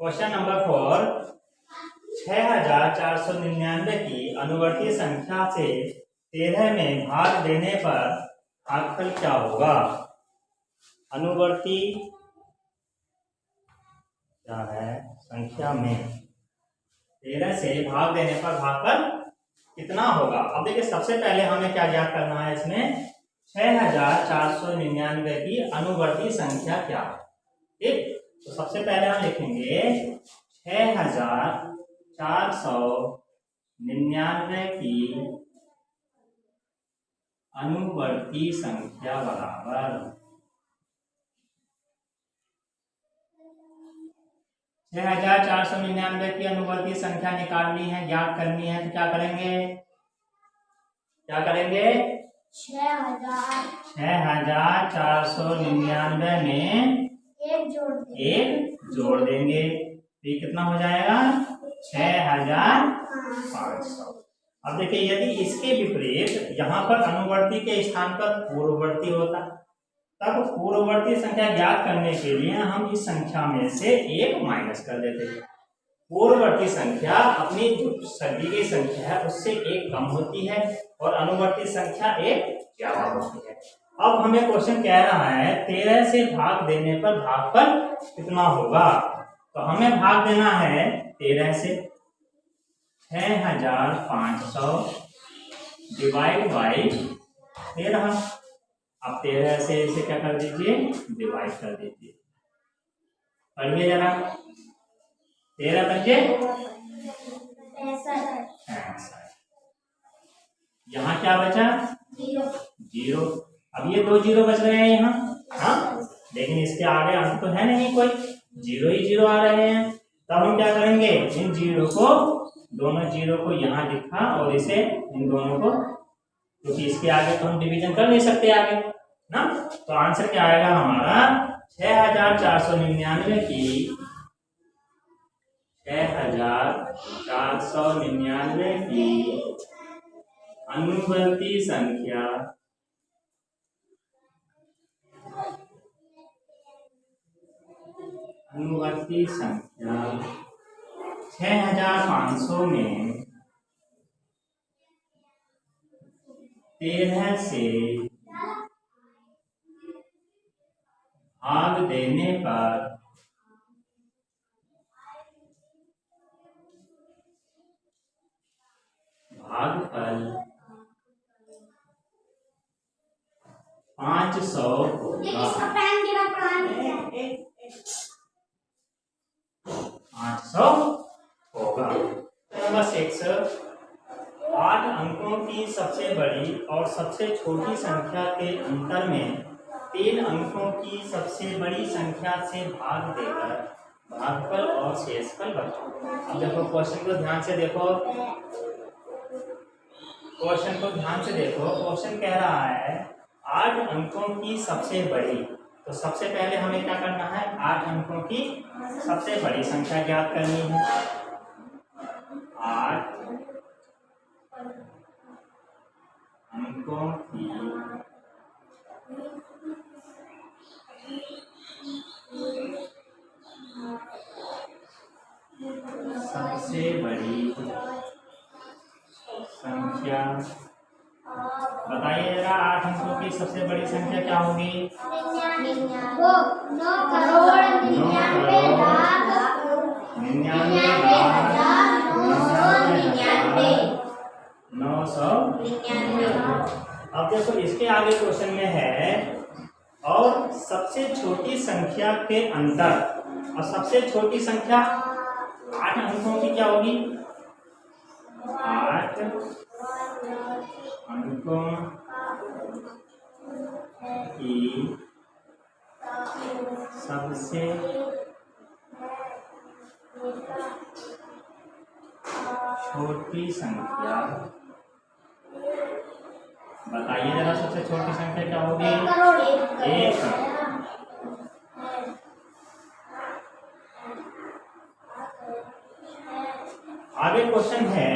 Question number 4, 6499 की अनुवर्ती संख्या से 13 में भाग देने पर भागफल क्या होगा। अनुवर्ती क्या है संख्या में 13 से भाग देने पर भागफल कितना होगा। अब देखिए सबसे पहले हमें क्या ज्ञात करना है, इसमें 6499 की अनुवर्ती संख्या क्या है। ठीक, तो सबसे पहले हम लिखेंगे 6499 की अनुवर्ती संख्या बराबर 6499 की अनुवर्ती संख्या निकालनी है, ज्ञात करनी है, तो क्या करेंगे 6499 में एक जोड़ देंगे तो ये कितना हो जाएगा 6500। अब देखिए यदि इसके विपरीत यहाँ पर अनुवर्ती के स्थान पर पूर्ववर्ती होता, तब पूर्ववर्ती संख्या ज्ञात करने के लिए हम इस संख्या में से एक माइनस कर देते हैं। पूर्ववर्ती संख्या अपनी जो सदी की संख्या है उससे एक कम होती है और अनुवर्ती संख्या एक ज्यादा होती है। अब हमें क्वेश्चन कह रहा है 13 से भाग देने पर भागफल कितना होगा, तो हमें भाग देना है 13 से 6500 डिवाइड बाई 13। अब 13 से इसे क्या कर दीजिए डिवाइड कर दीजिए, पढ़िए जरा 13 बचे 65, यहाँ क्या बचा 0। अब ये 2 0 बच रहे हैं यहाँ, हाँ, लेकिन इसके आगे अंक तो है नहीं कोई, 0 ही 0 आ रहे हैं। तब हम क्या करेंगे इन दोनों जीरो को यहाँ लिखा और इसे इन दोनों को, क्योंकि इसके आगे तो हम डिवीजन कर नहीं सकते आगे ना, तो आंसर क्या आएगा हमारा 6499 की 6499 की अनुवर्ती संख्या अनुवर्ती संख्या 6500 में 13 से भाग देने पर भागफल 500 होगा। 500 होगा। नंबर 6, 8 अंकों की सबसे बड़ी और सबसे छोटी संख्या के अंतर में 3 अंकों की सबसे बड़ी संख्या से भाग देकर भागफल और शेषफल बताओ। अब देखो क्वेश्चन को ध्यान से देखो, क्वेश्चन कह रहा है 8 अंकों की सबसे बड़ी, तो सबसे पहले हमें क्या करना है 8 अंकों की सबसे बड़ी संख्या ज्ञात करनी है। 8 अंकों की सबसे बड़ी संख्या बताइए जरा, 8 अंकों की सबसे बड़ी संख्या क्या होगी 999,999। अब देखो इसके आगे क्वेश्चन में है और सबसे छोटी संख्या के अंतर, और सबसे छोटी संख्या 8 अंकों की क्या होगी 8 अंकों की सबसे छोटी संख्या बताइए जरा, सबसे छोटी संख्या क्या होगी 1। आगे क्वेश्चन है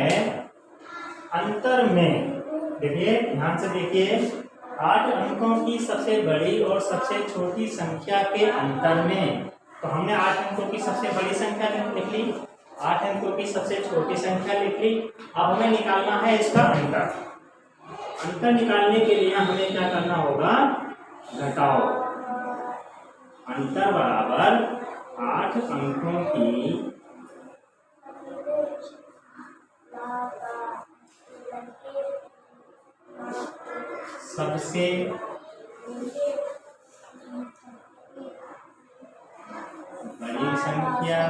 अंतर में, देखिए ध्यान से देखिए 8 अंकों की सबसे बड़ी और सबसे छोटी संख्या के अंतर में तो हमने 8 अंकों की सबसे बड़ी संख्या लिख ली, 8 अंकों की सबसे छोटी संख्या लिख ली। अब हमें निकालना है इसका अंतर। अंतर निकालने के लिए हमें क्या करना होगा, घटाओ। अंतर बराबर 8 अंकों की सबसे बड़ी संख्या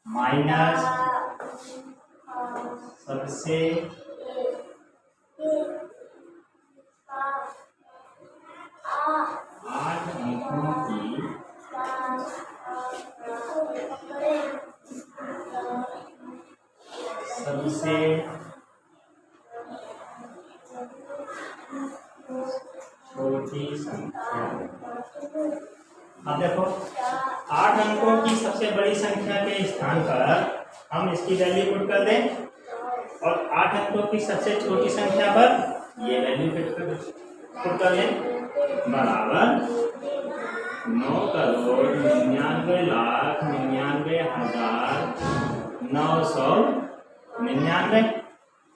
माइनस सबसे आठ अंकों की सबसे छोटी संख्या। अब देखो 8 अंकों की सबसे बड़ी संख्या के स्थान पर हम इसकी वैल्यू पुट कर दें और 8 अंकों की सबसे छोटी संख्या पर ये वैल्यू पुट कर दें, बराबर 9,99,99,999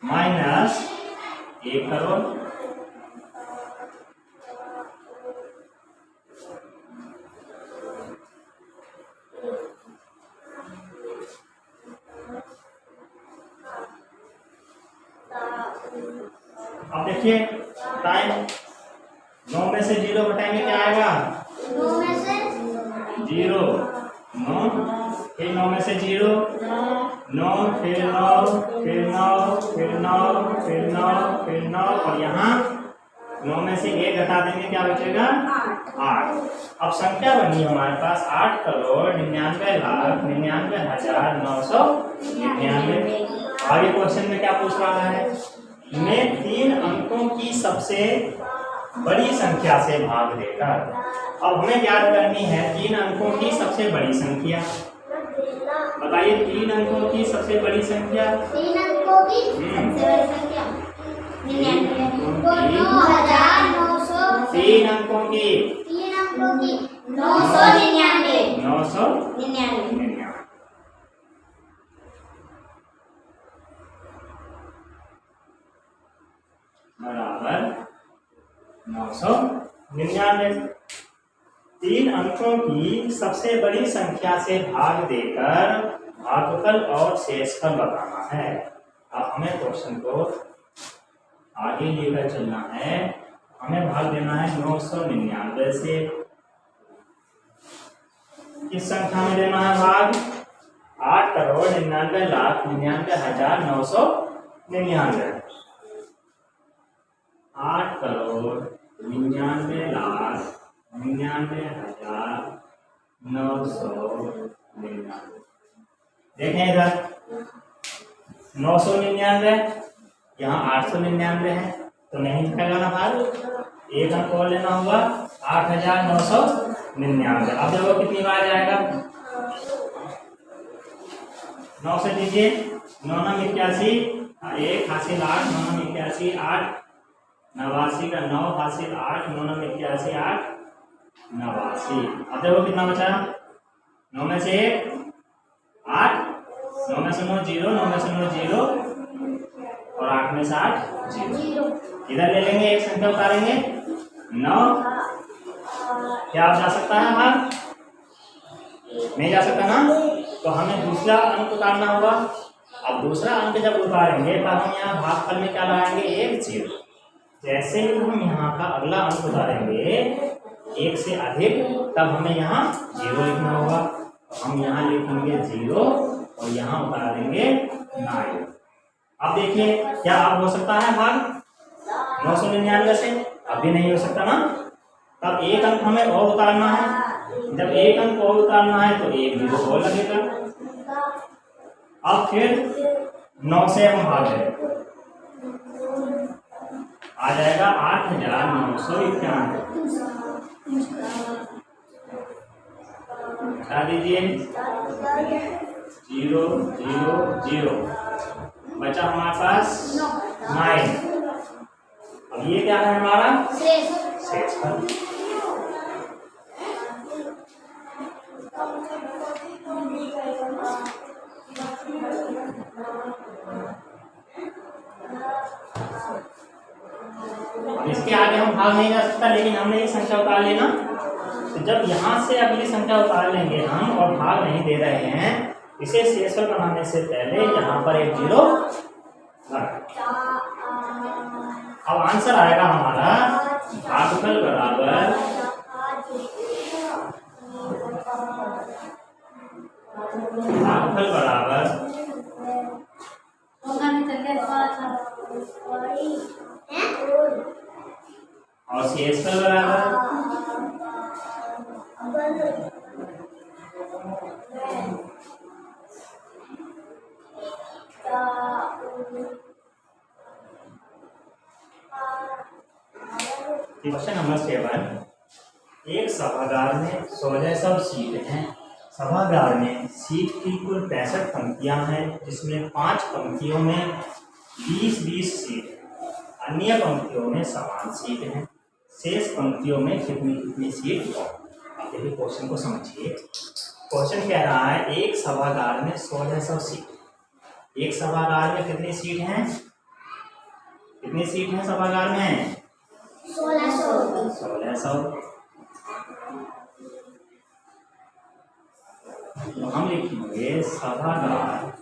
माइनस 1 करोड़। अब देखिए टाइम 9 में से 0 घटाएंगे क्या आएगा, 9 में से 0 9, फिर 9 में से 0 9, फिर 9, फिर 9, फिर 9, फिर 9, फिर 9 और यहाँ 9 में से 1 घटा देंगे क्या बचेगा, 8। अब संख्या बनी हमारे पास 8,99,99,999। आगे क्वेश्चन में क्या पूछ रहा है, में 3 अंकों की सबसे बड़ी संख्या से भाग देकर। अब हमें याद करनी है 3 अंकों की सबसे बड़ी संख्या। बताइए 3 अंकों की सबसे बड़ी संख्या, 3 अंकों की सबसे बड़ी संख्या 9,900। 3 अंकों की 999 बराबर 999। 3 अंकों की सबसे बड़ी संख्या से भाग देकर भागफल और शेषफल बताना है। अब हमें क्वेश्चन को आगे लेकर चलना है। हमें भाग देना है 999 से। किस संख्या में देना है भाग, 8,99,99,999। 8,99,99,999। देखें इधर 999, यहाँ 899 है तो नहीं निकलेगा ना भाग, एक अंक और लेना होगा 8,999। अब देखो कितनी बार जाएगा, 9 से दीजिए 9 9 81, 1 हासिल 8, 9 9 81 8, 89 का 9 हासिल 8, 9 9 81 8, 89। अब देखो कितना बचा, 9 में से 1 8, 9 में से 9 0, 9 में से 9 0 और 8 में से 8 0। इधर ले लेंगे, एक संख्या उतारेंगे 9। क्या आप जा सकता है भाग, नहीं जा सकता ना, तो हमें दूसरा अंक उतारना होगा। अब दूसरा अंक जब उतारेंगे तब हम यहाँ भागफल में क्या लगाएंगे, 1 0। जैसे ही हम यहाँ का अगला अंक उतारेंगे 1 से अधिक, तब हमें यहाँ 0 लिखना होगा। तो हम यहाँ लिखेंगे 0 और यहाँ उतार देंगे 9। अब देखिए क्या अब हो सकता है भाग 999 से, अब भी नहीं हो सकता ना, तब एक अंक हमें और उतारना है। जब एक अंक और उतारना है तो 1 0 और लगेगा। अब फिर 9 से हम भागें, आ जाएगा 8,991। हटा दीजिए 0 0 0, बचा हमारे पास 9। अब ये क्या है हमारा शेषफल। अब इसके आगे हम भाग नहीं जा सकता, लेकिन हमने ये संख्या उतार लेना। तो जब यहाँ से अगली संख्या उतार लेंगे हम और भाग नहीं दे रहे हैं, इसे शेषफल बनाने से पहले यहाँ पर एक जीरो लगा। अब आंसर आएगा हमारा भागफल बराबर और शेषफल बराबर क्वेश्चन नंबर 7। एक सभागार में 1600 सीट हैं। सभागार में सीट की कुल 65 पंक्तियां हैं, जिसमें 5 पंक्तियों में 20-20 सीट है। अन्य पंक्तियों में समान सीट हैं। शेष पंक्तियों में कितनी सीट? आप देखिए क्वेश्चन को समझिए। क्वेश्चन कह रहा है एक सभागार में 1600 सीट। एक सभागार में कितनी सीट हैं? कितनी सीट हैं सभागार में? 1600। तो हम लिखेंगे सभागार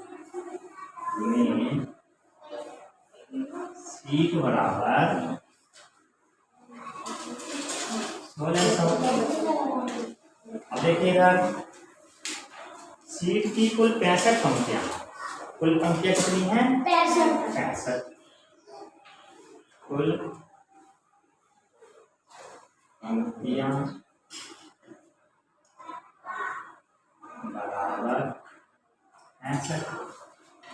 में सीट बराबर 1600। अब देखिएगा सीट की कुल 65 पंक्तियां। कुल पंक्तियां कितनी हैं? 65। कुल पंक्तियां बराबर 65।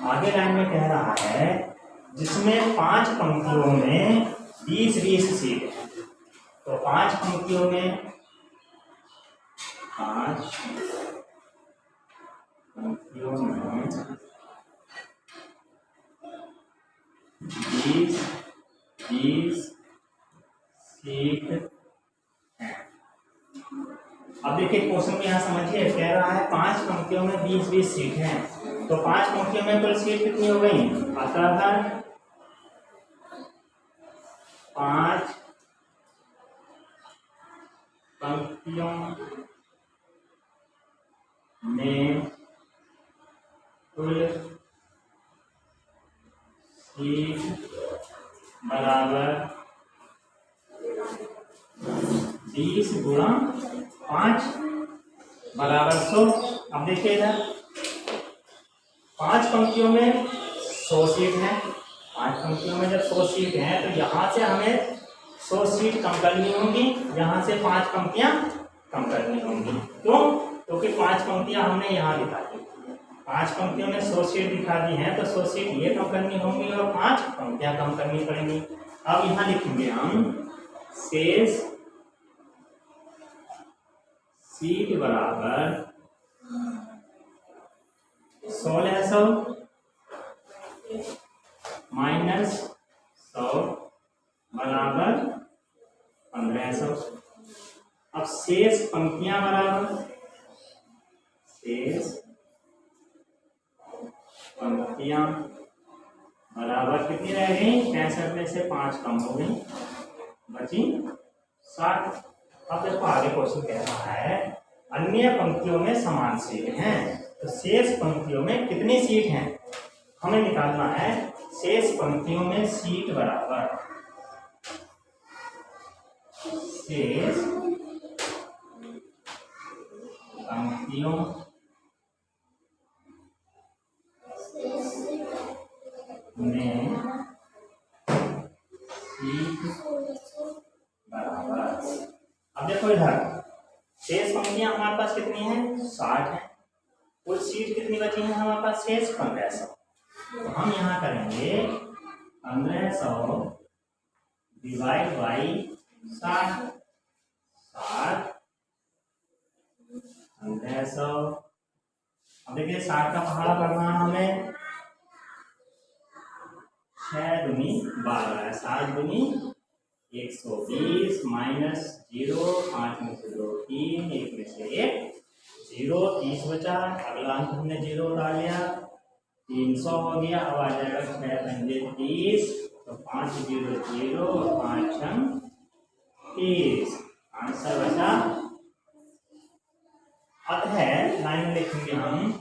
आगे लाइन में कह रहा है जिसमें 5 पंक्तियों में 20-20 सीट है। तो 5 पंक्तियों में 20-20 सीट है। अब देखिए क्वेश्चन में यहाँ समझिए, कह रहा है 5 पंक्तियों में 20-20 सीट हैं। तो 5 पंक्तियों में कुल सीट कितनी हो गई? अतः 5 पंक्तियों में कुल सीट बराबर 20 गुणा 5 बराबर 100। अब देखिए इधर 5 पंक्तियों में 100 सीट है। 5 पंक्तियों में जब 100 सीट है तो यहाँ से हमें 100 सीट कम करनी होंगी, यहाँ से 5 पंक्तियाँ कम करनी होंगी। क्यों? क्योंकि 5 पंक्तियाँ हमने यहाँ दिखा दी। 5 पंक्तियों में 100 सीट दिखा दी है तो 100 सीट ये कम करनी होंगी और 5 पंक्तियाँ कम करनी पड़ेंगी। अब यहाँ लिखेंगे हम शेष सीट बराबर 1600 माइनस 100 बराबर 1500। अब शेष पंक्तियां बराबर कितनी रह गई? 65 में से 5 कम हो गई, बची 60। अब देखो आगे क्वेश्चन कह रहा है अन्य पंक्तियों में समान सीट हैं। तो शेष पंक्तियों में कितनी सीट हैं हमें निकालना है। शेष पंक्तियों में सीट बराबर शेष पंक्तियों में सीट बराबर। अब देखो इधर शेष पंक्तियां हमारे पास कितनी हैं? 60 है। कुल सीट कितनी बची है हमारे पास? शेष 1500। तो हम यहाँ करेंगे 1500 डिवाइड बाई 60। 1500। अब देखिए 60 का पहाड़ा करना है हमें। 6 दूनी 12, 7 दूनी 120 माइनस 0, 5 में से 2 3, 1 में से 1 जीरो 30 बचा, अगला अंक हमने जीरो डाल लिया, 300 हो गया। अब आ जाएगा 6 पंजे 30, तो 5 जीरो जीरो और 5 छंग 30, आंसर बचा। अतः लाइन में लिखेंगे हम,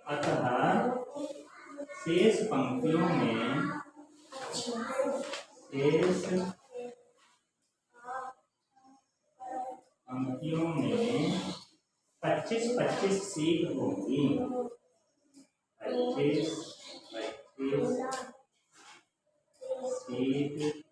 अतः शेष पंक्तियों में 25-25 सीट होगी। 25 सीट